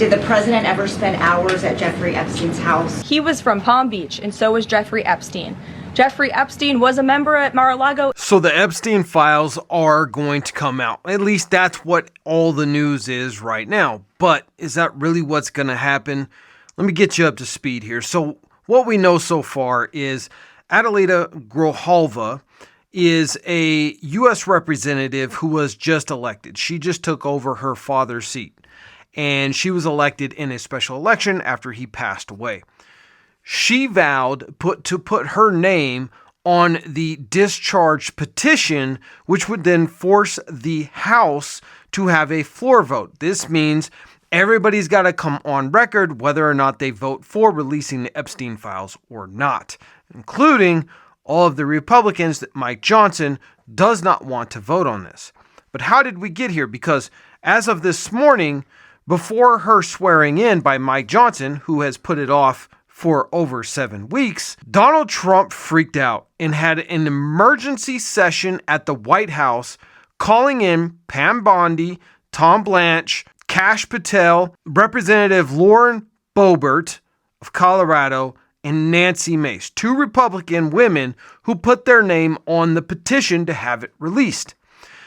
Did the president ever spend hours at Jeffrey Epstein's house? He was from Palm Beach, and so was Jeffrey Epstein. Jeffrey Epstein was a member at Mar-a-Lago. So the Epstein Files are going to come out. At least that's what all the news is right now. But is that really what's going to happen? Let me get you up to speed here. So what we know so far is Adelaida Grijalva is a U.S. representative who was just elected. She just took over her father's seat. And she was elected in a special election after he passed away. She vowed to put her name on the discharge petition, which would then force the House to have a floor vote. This means everybody's got to come on record whether or not they vote for releasing the Epstein Files or not, including all of the Republicans that Mike Johnson does not want to vote on this. But how did we get here? Because as of this morning, before her swearing in by Mike Johnson, who has put it off for over 7 weeks, Donald Trump freaked out and had an emergency session at the White House, calling in Pam Bondi, Tom Blanche, Kash Patel, Representative Lauren Boebert of Colorado, and Nancy Mace, 2 Republican women who put their name on the petition to have it released.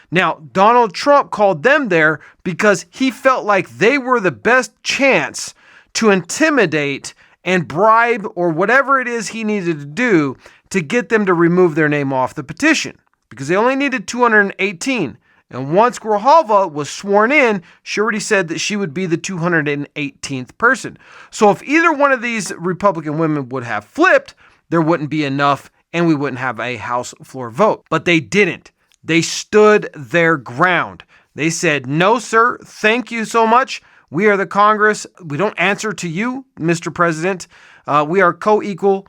Now, Donald Trump called them there because he felt like they were the best chance to intimidate and bribe or whatever it is he needed to do to get them to remove their name off the petition, because they only needed 218. And once Grijalva was sworn in, she already said that she would be the 218th person. So if either one of these Republican women would have flipped, there wouldn't be enough and we wouldn't have a House floor vote. But they didn't. They stood their ground. They said, no, sir, thank you so much. We are the Congress. We don't answer to you, Mr. President. We are co-equal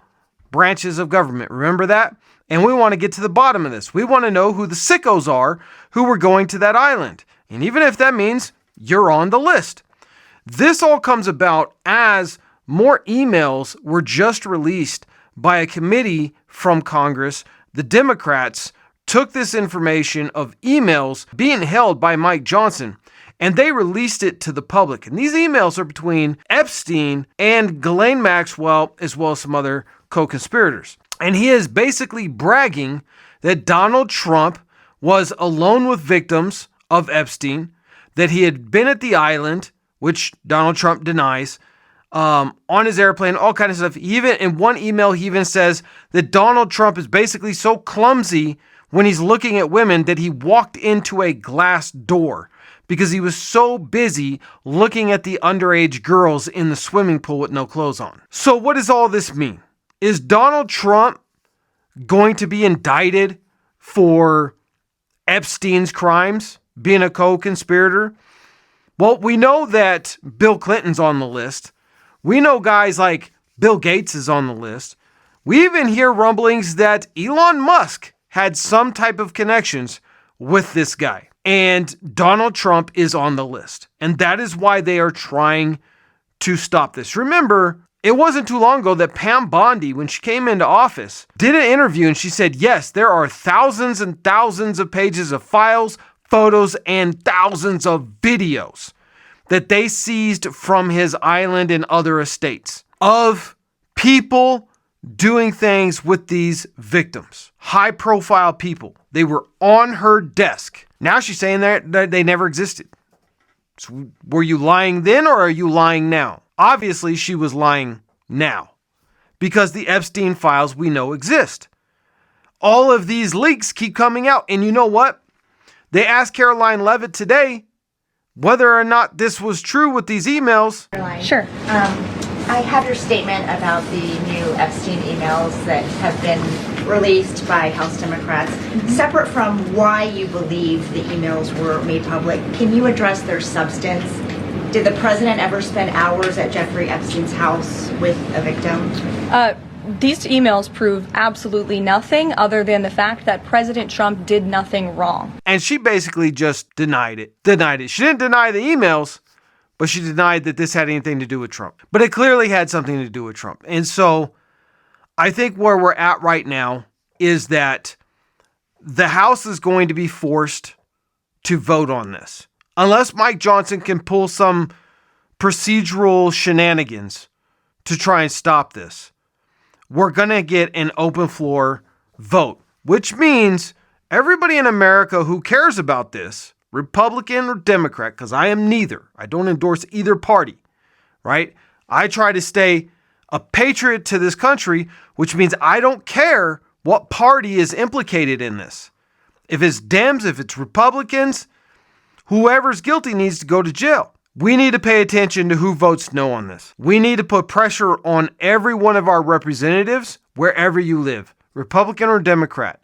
branches of government. Remember that? And we want to get to the bottom of this. We want to know who the sickos are who were going to that island. And even if that means you're on the list. This all comes about as more emails were just released by a committee from Congress. The Democrats took this information of emails being held by Mike Johnson, and they released it to the public. And these emails are between Epstein and Ghislaine Maxwell, as well as some other co-conspirators. And he is basically bragging that Donald Trump was alone with victims of Epstein, that he had been at the island, which Donald Trump denies, on his airplane, all kinds of stuff. Even in one email, he even says that Donald Trump is basically so clumsy when he's looking at women that he walked into a glass door because he was so busy looking at the underage girls in the swimming pool with no clothes on. So what does all this mean? Is Donald Trump going to be indicted for Epstein's crimes, being a co-conspirator? Well, we know that Bill Clinton's on the list. We know guys like Bill Gates is on the list. We even hear rumblings that Elon Musk had some type of connections with this guy. And Donald Trump is on the list. And that is why they are trying to stop this. Remember, it wasn't too long ago that Pam Bondi, when she came into office, did an interview and she said, yes, there are thousands and thousands of pages of files, photos, and thousands of videos that they seized from his island and other estates of people doing things with these victims. High profile people. They were on her desk. Now she's saying that they never existed. So were you lying then or are you lying now? Obviously she was lying now because the Epstein files we know exist. All of these leaks keep coming out. And you know what? They asked Caroline Leavitt today whether or not this was true with these emails. Caroline, Sure. I have your statement about the new Epstein emails that have been released by House Democrats. Separate from why you believe the emails were made public, can you address their substance? Did the president ever spend hours at Jeffrey Epstein's house with a victim? These emails prove absolutely nothing other than the fact that President Trump did nothing wrong. And she basically just denied it. She didn't deny the emails, but she denied that this had anything to do with Trump. But it clearly had something to do with Trump. And so I think where we're at right now is that the House is going to be forced to vote on this. Unless Mike Johnson can pull some procedural shenanigans to try and stop this. We're going to get an open floor vote, which means everybody in America who cares about this, Republican or Democrat, because I am neither. I don't endorse either party, right? I try to stay a patriot to this country, which means I don't care what party is implicated in this. If it's Dems, if it's Republicans, whoever's guilty needs to go to jail. We need to pay attention to who votes no on this. We need to put pressure on every one of our representatives, wherever you live, Republican or Democrat.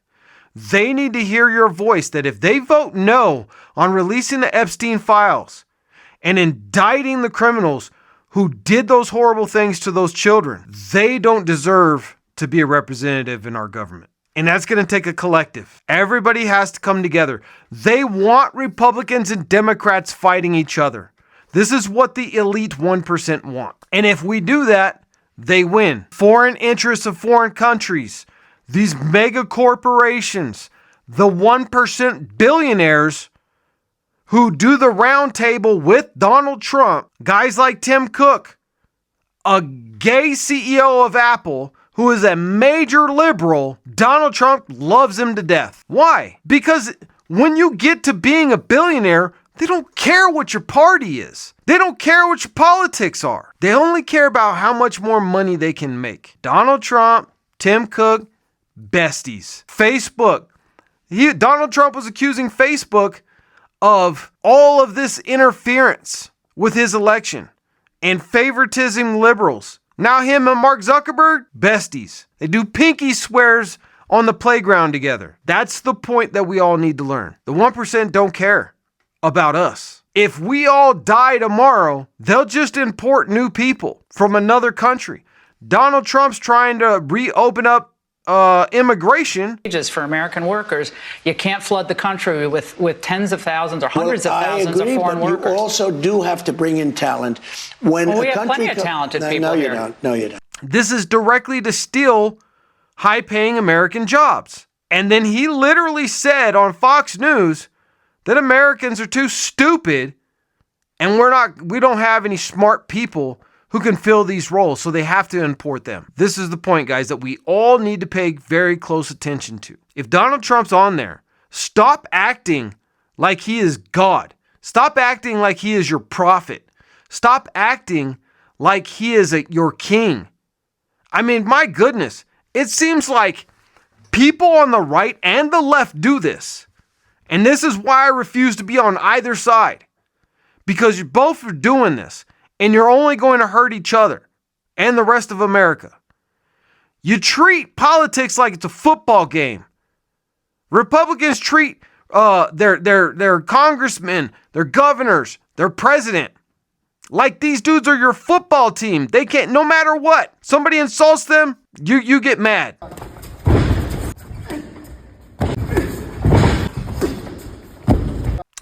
They need to hear your voice that if they vote no on releasing the Epstein Files and indicting the criminals who did those horrible things to those children, they don't deserve to be a representative in our government. And that's going to take a collective. Everybody has to come together. They want Republicans and Democrats fighting each other. This is what the elite 1% want. And if we do that, they win. Foreign interests of foreign countries, these mega corporations, the 1% billionaires who do the round table with Donald Trump, guys like Tim Cook, a gay CEO of Apple, who is a major liberal, Donald Trump loves him to death. Why? Because when you get to being a billionaire, they don't care what your party is. They don't care what your politics are. They only care about how much more money they can make. Donald Trump, Tim Cook, besties. Facebook. Donald Trump was accusing Facebook of all of this interference with his election and favoritism liberals. Now him and Mark Zuckerberg, besties. They do pinky swears on the playground together. That's the point that we all need to learn. The 1% don't care about us. If we all die tomorrow, they'll just import new people from another country. Donald Trump's trying to reopen up immigration. For American workers, you can't flood the country with tens of thousands or hundreds of thousands of foreign workers. You also do have to bring in talent. When we have plenty of talented people here. No, you don't. This is directly to steal high-paying American jobs. And then he literally said on Fox News that Americans are too stupid and we don't have any smart people who can fill these roles, so they have to import them. This is the point, guys, that we all need to pay very close attention to. If Donald Trump's on there, stop acting like he is God. Stop acting like he is your prophet. Stop acting like he is your king. I mean, my goodness, it seems like people on the right and the left do this. And this is why I refuse to be on either side. Because you both are doing this. And you're only going to hurt each other and the rest of America. You treat politics like it's a football game. Republicans treat their congressmen, their governors, their president like these dudes are your football team. They can't, no matter what, somebody insults them, you get mad.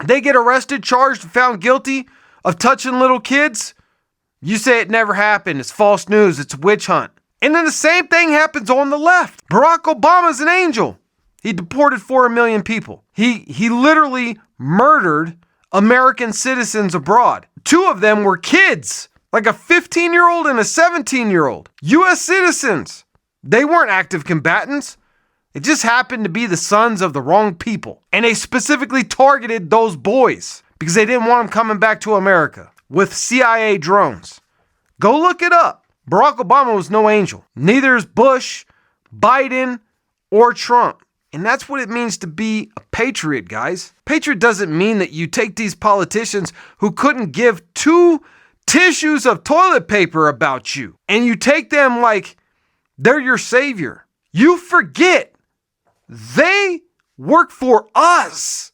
They get arrested, charged, found guilty of touching little kids. You say it never happened. It's false news. It's a witch hunt. And then the same thing happens on the left. Barack Obama's an angel. He deported 4 million people. He literally murdered American citizens abroad. 2 of them were kids, like a 15-year-old and a 17-year-old. U.S. citizens. They weren't active combatants. It just happened to be the sons of the wrong people. And they specifically targeted those boys because they didn't want them coming back to America with CIA drones. Go look it up. Barack Obama was no angel. Neither is Bush, Biden, or Trump. And that's what it means to be a patriot, guys. Patriot doesn't mean that you take these politicians who couldn't give 2 tissues of toilet paper about you, and you take them like they're your savior. You forget they work for us.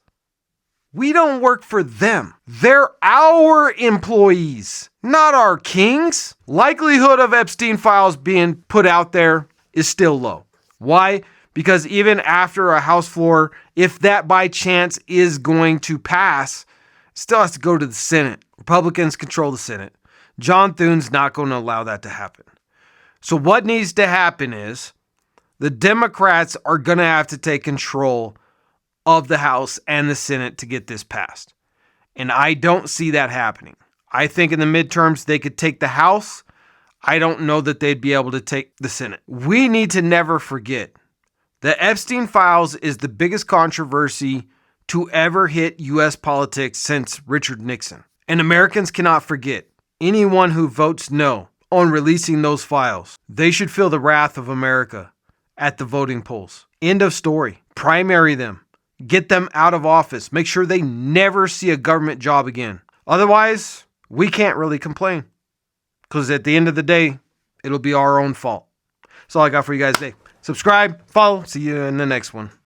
We don't work for them. They're our employees, not our kings. Likelihood of Epstein Files being put out there is still low. Why? Because even after a House floor, if that by chance is going to pass, it still has to go to the Senate. Republicans control the Senate. John Thune's not going to allow that to happen. So what needs to happen is the Democrats are going to have to take control of the House and the Senate to get this passed. And I don't see that happening. I think in the midterms they could take the House. I don't know that they'd be able to take the Senate. We need to never forget the Epstein Files is the biggest controversy to ever hit U.S. politics since Richard Nixon. And Americans cannot forget anyone who votes no on releasing those files. They should feel the wrath of America at the voting polls. End of story. Primary them. Get them out of office. Make sure they never see a government job again. Otherwise, we can't really complain. Because at the end of the day, it'll be our own fault. That's all I got for you guys today. Subscribe, follow. See you in the next one.